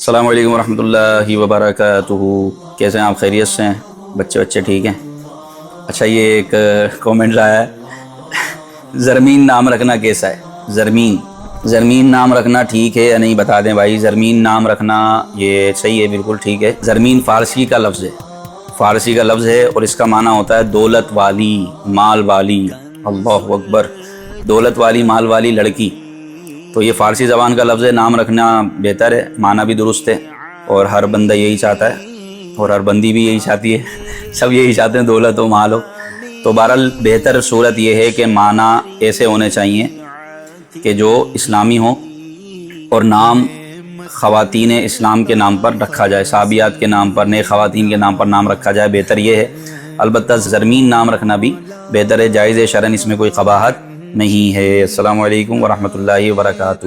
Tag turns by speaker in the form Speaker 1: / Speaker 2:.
Speaker 1: السلام علیکم ورحمۃ اللہ وبرکاتہ۔ کیسے ہیں آپ؟ خیریت سے ہیں؟ بچے ٹھیک ہیں؟ اچھا، یہ ایک کومنٹ آیا ہے، زرمین نام رکھنا کیسا ہے؟ زرمین نام رکھنا ٹھیک ہے یا نہیں بتا دیں بھائی۔ زرمین نام رکھنا یہ صحیح ہے، بالکل ٹھیک ہے۔ زرمین فارسی کا لفظ ہے اور اس کا معنی ہوتا ہے دولت والی، مال والی۔ اللہ اکبر! دولت والی، مال والی لڑکی۔ تو یہ فارسی زبان کا لفظ ہے، نام رکھنا بہتر ہے، معنی بھی درست ہے، اور ہر بندہ یہی چاہتا ہے اور ہر بندی بھی یہی چاہتی ہے، سب یہی چاہتے ہیں دولت ہو، مال ہو۔ تو بہرحال بہتر صورت یہ ہے کہ معنی ایسے ہونے چاہیے کہ جو اسلامی ہوں، اور نام خواتین اسلام کے نام پر رکھا جائے، صحابیات کے نام پر، نئے خواتین کے نام پر نام رکھا جائے، بہتر یہ ہے۔ البتہ زرمین نام رکھنا بھی بہتر ہے، جائز شرعاً، اس میں کوئی قباحت نہیں ہے۔ السلام علیکم ورحمۃ اللہ وبرکاتہ۔